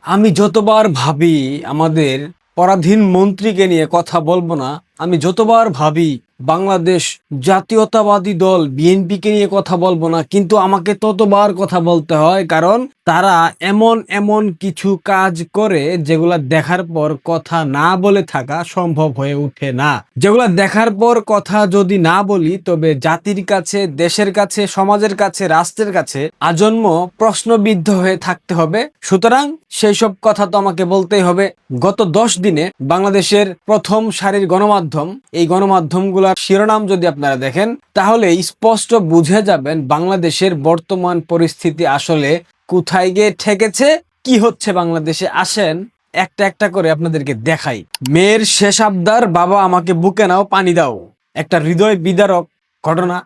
আমি যতবার ভাবি আমাদের পরাধীন মন্ত্রীকে নিয়ে কথা বলবো না, আমি যতবার ভাবি বাংলাদেশ জাতীয়তাবাদী দল বিএনপিকে নিয়ে কথা বলবো না, কিন্তু আমাকে ততবার কথা বলতে হয়। কারণ তারা এমন এমন কিছু কাজ করে যেগুলা দেখার পর কথা না বলে থাকা সম্ভব হয়ে ওঠে না। যেগুলা দেখার পর কথা যদি না বলি, তবে জাতির কাছে, দেশের কাছে, সমাজের কাছে, রাষ্ট্রের কাছে আজন্ম প্রশ্নবিদ্ধ হয়ে থাকতে হবে। সুতরাং সেই সব কথা তো আমাকে বলতেই হবে। গত 10 দিনে বাংলাদেশের প্রথম সারির গণমাধ্যম, এই গণমাধ্যমগুলোর শিরোনাম যদি আপনারা দেখেন, তাহলে স্পষ্ট বুঝে যাবেন বাংলাদেশের বর্তমান পরিস্থিতি আসলে কোথায় গিয়ে ঠেকেছে, কি হচ্ছে বাংলাদেশে। আসেন একটা একটা করে আপনাদেরকে দেখাই। মেয়ের শেষ আবদার, বাবা আমাকে বুকে নাও, পানি দাও। একটা হৃদয় বিদারক ঘটনা।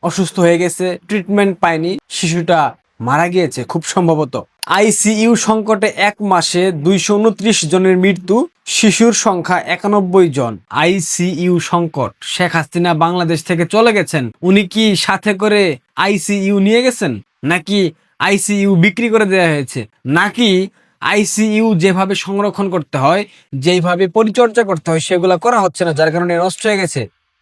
অসুস্থ হয়ে গেছে, ট্রিটমেন্ট পায়নি, শিশুটা মারা গিয়েছে খুব সম্ভবত। আইসিইউ সংকটে 1 মাসে 229 জনের মৃত্যু, শিশুর সংখ্যা 91 জন। আইসিইউ সংকট। শেখ হাসিনা বাংলাদেশ থেকে চলে গেছেন, উনি কি সাথে করে আইসিইউ নিয়ে গেছেন, নাকি আইসিইউ বিক্রি করে দেওয়া হয়েছে, নাকি আইসিইউ যেভাবে সংরক্ষণ করতে হয়, যেভাবে পরিচর্যা করতে হয় সেগুলো করা হচ্ছে না, যার কারণে নষ্ট হয়ে গেছে?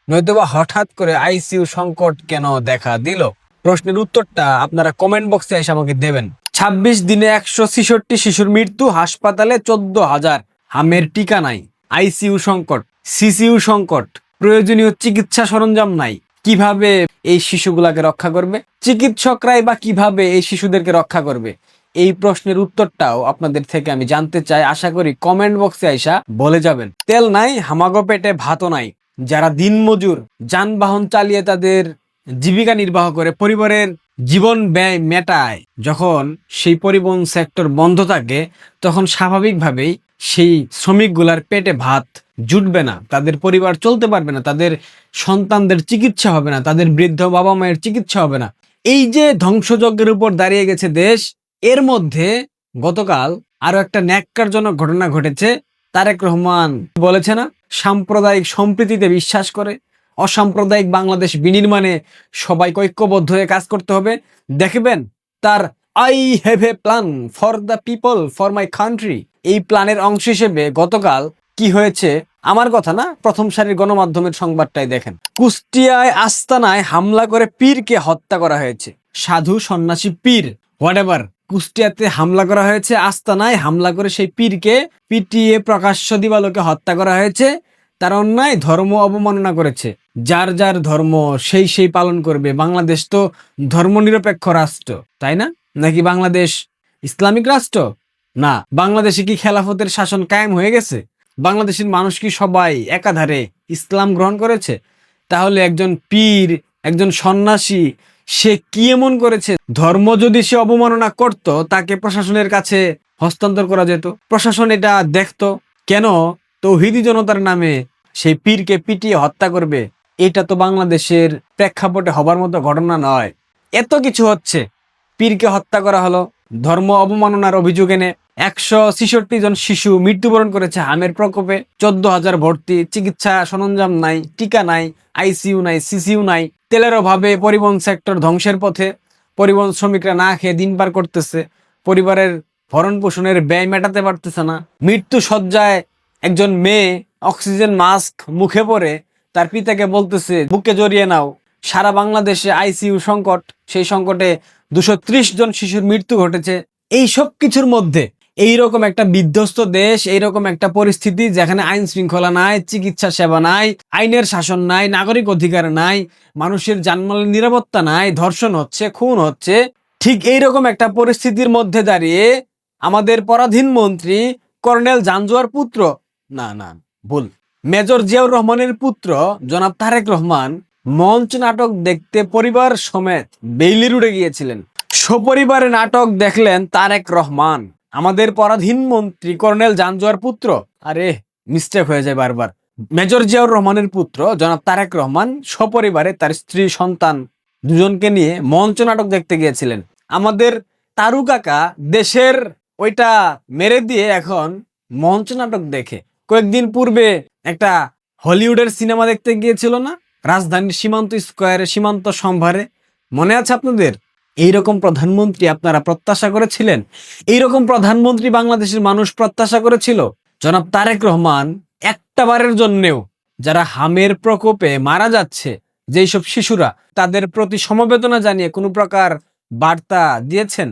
নয়তোবা হঠাৎ করে আইসিইউ সংকট কেন দেখা দিল? প্রশ্নের উত্তরটা আপনারা কমেন্ট বক্সে এসে আমাকে দেবেন। 26 দিনে 166 শিশুর মৃত্যু, হাসপাতালে 14,000। হামের টিকা নাই, আইসিইউ সংকট, সিসিইউ সংকট, প্রয়োজনীয় চিকিৎসা সরঞ্জাম নাই। কিভাবে এই শিশুগুলাকে রক্ষা করবে চিকিৎসকরাই, বা কিভাবে এই শিশুদেরকে রক্ষা করবে? এই প্রশ্নের উত্তরটাও আপনাদের থেকে আমি জানতে চাই। আশা করি কমেন্ট বক্সে আইসা বলে যাবেন। তেল নাই, হামাগো পেটে ভাতও নাই। যারা দিনমজুর, যানবাহন চালিয়ে তাদের জীবিকা নির্বাহ করে, পরিবারের জীবন ব্যয় মেটায়, যখন সেই পরিবহন সেক্টর বন্ধ থাকে, তখন স্বাভাবিকভাবেই সেই শ্রমিকগুলার পেটে ভাত জুটবে না, তাদের পরিবার চলতে পারবে না, তাদের সন্তানদের চিকিৎসা হবে না, তাদের বৃদ্ধ বাবা মায়ের চিকিৎসা হবে না। এই যে ধ্বংসযজ্ঞের উপর দাঁড়িয়ে গেছে দেশ, এর মধ্যে গতকাল আরো একটা ন্যাক্কারজনক ঘটনা ঘটেছে। তারেক রহমান বলেছে না, সাম্প্রদায়িক সম্প্রীতিতে বিশ্বাস করে, অসাম্প্রদায়িক বাংলাদেশ বিনির্মাণে সবাইকে ঐক্যবদ্ধ হয়ে কাজ করতে হবে। দেখবেন তার I have a plan for the people, for my country, এই প্ল্যানের অংশ হিসেবে গতকাল কি হয়েছে, আমার কথা না, প্রথম সারির গণমাধ্যমের সংবাদটাই দেখেন। কুষ্টিয়ায় আস্তানায় হামলা করে পীরকে হত্যা করা হয়েছে। সাধু সন্ন্যাসী পীর, হোয়াটএভার, কুষ্টিয়াতে হামলা করা হয়েছে, আস্তানায় হামলা করে সেই পীরকে পিটিয়ে প্রকাশ্য দিবালোকে হত্যা করা হয়েছে। তার অন্যায়, ধর্ম অবমাননা করেছে। যার যার ধর্ম সেই সেই পালন করবে। বাংলাদেশ তো ধর্মনিরপেক্ষ রাষ্ট্র, তাই না? নাকি বাংলাদেশ ইসলামিক রাষ্ট্র? না। বাংলাদেশে কি খেলাফতের শাসন কায়েম হয়ে গেছে? বাংলাদেশের মানুষ কি সবাই একাধারে ইসলাম গ্রহণ করেছে? তাহলে একজন পীর, একজন সন্ন্যাসী, সে কি এমন করেছে? ধর্ম যদি সে অবমাননা করত, তাকে প্রশাসনের কাছে হস্তান্তর করা যেত, প্রশাসন এটা দেখতো। কেন তৌহিদি জনতার নামে সেই পীরকে পিটিয়ে হত্যা করবে? এটা তো বাংলাদেশের প্রেক্ষাপটে হবার মতো ঘটনা নয়। এত কিছু হচ্ছে, পীরকে হত্যা করা হলো, ধর্ম অবমাননার অভিযোগ এনে 166 জন শিশু মৃত্যুবরণ করেছে হামের প্রকোপে, 14,000 ভর্তি, চিকিৎসা সরঞ্জাম নাই, টিকা নাই, আইসিইউ নাই, সিসিইউ নাই। তেলের অভাবে পরিবহন সেক্টর ধ্বংসের পথে, পরিবহন শ্রমিকরা না খেয়ে দিন পার করতেছে, পরিবারের ভরণ পোষণের ব্যয় মেটাতে পারতেছে না। মৃত্যু শয্যায় একজন মেয়ে অক্সিজেন মাস্ক মুখে পরে তার পিতাকে বলতেছে বুকে জড়িয়ে নাও। সারা বাংলাদেশে আইসিইউ সংকট, সেই সংকটে 230 জন শিশুর মৃত্যু ঘটেছে। এই সব কিছুর মধ্যে এইরকম একটা বিধ্বস্ত দেশ, এইরকম একটা পরিস্থিতি যেখানে আইন শৃঙ্খলা নাই, চিকিৎসা সেবা নাই, আইনের শাসন নাই, নাগরিক অধিকার নাই, মানুষের জানমালের নিরাপত্তা নাই, ধর্ষণ হচ্ছে, খুন হচ্ছে। ঠিক এইরকম একটা পরিস্থিতির মধ্যে দাঁড়িয়ে আমাদের পরাধীন মন্ত্রী কর্নেল জাঞ্জুয়ার পুত্র, না না ভুল, মেজর জিয়াউর রহমানের পুত্র জনাব তারেক রহমান মঞ্চ নাটক দেখতে পরিবার সমেত বেইলি রোডে গিয়েছিলেন। সপরিবারে নাটক দেখলেন তারেক রহমান। আমাদের পরাধীন মন্ত্রী কর্নেল জাঞ্জুয়ার পুত্র, আরে মিস্টেক হয়ে যায় বারবার, মেজর জিয়াউর রহমানের পুত্র জনাব তারেক রহমান সপরিবারে তার স্ত্রী সন্তান দুজনকে নিয়ে মঞ্চ নাটক দেখতে গিয়েছিলেন। আমাদের তারু কাকা দেশের ওইটা মেরে দিয়ে এখন মঞ্চ নাটক দেখে। কয়েকদিন পূর্বে একটা হলিউডের সিনেমা দেখতে গিয়েছিল না, রাজধানীর সীমান্ত স্কয়ারে, সীমান্ত সম্ভারে, মনে আছে আপনাদের? এইরকম প্রধানমন্ত্রী আপনারা প্রত্যাশা করেছিলেন? এইরকম প্রধানমন্ত্রী বাংলাদেশের মানুষ প্রত্যাশা করেছিল? জনাব তারেক রহমান একটা বারের জন্যেও যারা হামের প্রকোপে মারা যাচ্ছে, যেই সব শিশুরা, তাদের প্রতি সমবেদনা জানিয়ে কোনো প্রকার বার্তা দিয়েছেন?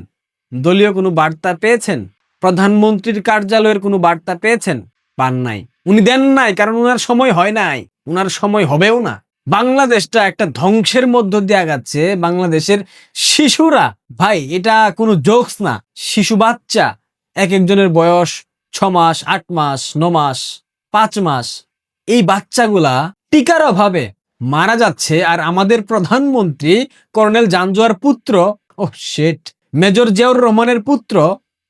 দলীয় কোনো বার্তা পেয়েছেন? প্রধানমন্ত্রীর কার্যালয়ের কোনো বার্তা পেয়েছেন? পান নাই। উনি দেন নাই, কারণ উনার সময় হয় নাই, উনার সময় হবেও না। বাংলাদেশটা একটা ধ্বংসের মধ্য দিয়ে আগাচ্ছে। বাংলাদেশের শিশুরা, ভাই এটা কোনো জোকস না। শিশু বাচ্চা, এক একজনের বয়স 6 মাস, 8 মাস, 9 মাস, 5 মাস। এই বাচ্চাগুলা টিকার অভাবে মারা যাচ্ছে। আর আমাদের প্রধানমন্ত্রী কর্নেল জাঞ্জুয়ার পুত্র, ও শিট, মেজর জিয়াউর রহমানের পুত্র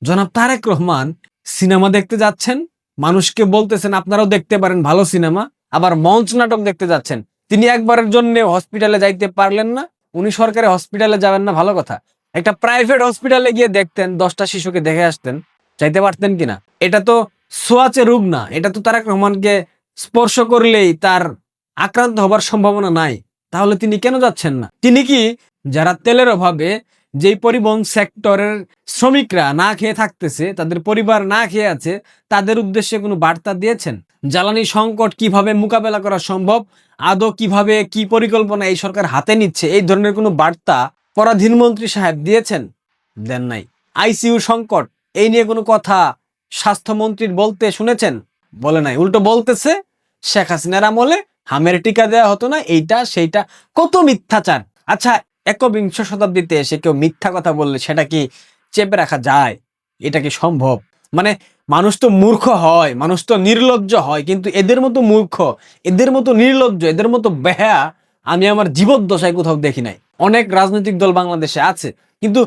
জনাব তারেক রহমান সিনেমা দেখতে যাচ্ছেন। মানুষকে বলতেছেন আপনারাও দেখতে পারেন ভালো সিনেমা, আবার মঞ্চ নাটক দেখতে যাচ্ছেন। তিনি একবারের জন্য হসপিটালে যাইতে পারলেন না। উনি সরকারি হসপিটালে যাবেন না, ভালো কথা, একটা প্রাইভেট হসপিটালে গিয়ে দেখতেন, 10টা শিশুকে দেখে আসতেন, চাইতে পারতেন কিনা? এটা তো ছোঁয়াচে রোগ না, এটা তো তারেক রহমানকে স্পর্শ করলেই তার আক্রান্ত হবার সম্ভাবনা নাই। তাহলে তিনি কেন যাচ্ছেন না? তিনি কি যারা তেলের অভাবে, যেই পরিবহন সেক্টরের শ্রমিকরা না খেয়ে থাকতেছে, তাদের পরিবার না খেয়ে আছে, তাদের উদ্দেশ্যে কোনো বার্তা দিয়েছেন? জ্বালানি সংকট কিভাবে মোকাবেলা করা সম্ভব, আদৌ কিভাবে, কি পরিকল্পনা এই সরকার হাতে নিচ্ছে, এই ধরনের কোনো বার্তা পরাধীনমন্ত্রী সাহেব দিয়েছেন? দেন নাই। আইসিইউ সংকট, এই নিয়ে কোনো কথা স্বাস্থ্যমন্ত্রীর বলতে শুনেছেন? বলে নাই। উল্টো বলতেছে শেখ হাসিনার আমলে হামের টিকা দেওয়া হতো না, এইটা সেইটা, কত মিথ্যাচার। আচ্ছা, একবিংশ শতাব্দীতে এসে কেউ মিথ্যা কথা বললে সেটা কি চেপে রাখা যায়? এটা কি সম্ভব? মানে মানুষ তো মূর্খ হয়, মানুষ তো নির্লজ্জ হয়, কিন্তু এদের মতো মূর্খ, এদের মতো নির্লজ্জ, এদের মতো বেহায়া আমি আমার জীবদ্দশায় কোথাও দেখি নাই। অনেক রাজনৈতিক দল বাংলাদেশে আছে, কিন্তু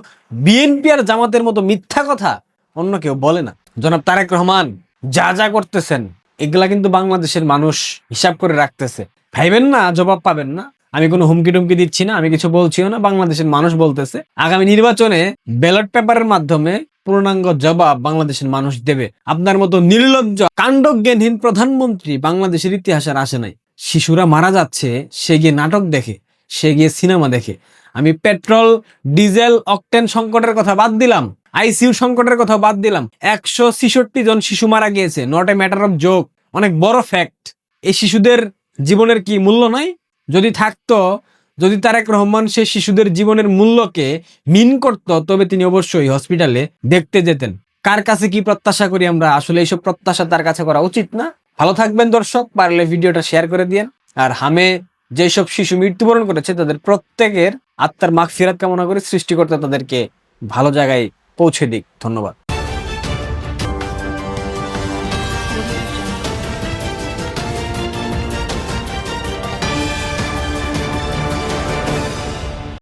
বিএনপি আর জামাতের মতো মিথ্যা কথা অন্য কেউ বলে না। জনাব তারেক রহমান যা যা করতেছেন, এগুলা কিন্তু বাংলাদেশের মানুষ হিসাব করে রাখতেছে। ভাইবেন না জবাব পাবেন না। আমি কোনো হুমকি টুমকি দিচ্ছি না, আমি কিছু বলছিও না, বাংলাদেশের মানুষ বলতেছে। আগামী নির্বাচনে ব্যালট পেপারের মাধ্যমে পূর্ণাঙ্গ জবাব বাংলাদেশের মানুষ দেবে। আপনার মতো নির্লজ্জ কাণ্ডজ্ঞানহীন প্রধানমন্ত্রী বাংলাদেশের ইতিহাসে আর আসে নাই। শিশুরা মারা যাচ্ছে, সে গিয়ে নাটক দেখে, সে গিয়ে সিনেমা দেখে। আমি পেট্রোল, ডিজেল, অকটেন সংকটের কথা বাদ দিলাম, আইসিইউ সংকটের কথা বাদ দিলাম, 166 জন শিশু মারা গিয়েছে, not a matter of joke, অনেক বড় ফ্যাক্ট। এই শিশুদের জীবনের কি মূল্য নাই? যদি থাকতো, যদি তারেক রহমান সেই শিশুদের জীবনের মূল্যকে মিন করত, তবে তিনি অবশ্যই হসপিটালে দেখতে যেতেন। কার কাছে কি প্রত্যাশা করি আমরা? আসলে এইসব প্রত্যাশা তার কাছে করা উচিত না। ভালো থাকবেন দর্শক, পারলে ভিডিওটা শেয়ার করে দিয়েন। আর হামে যেসব শিশু মৃত্যুবরণ করেছে তাদের প্রত্যেকের আত্মার মাগফিরাত কামনা করে সৃষ্টিকর্তা তাদেরকে ভালো জায়গায় পৌঁছে দিক। ধন্যবাদ।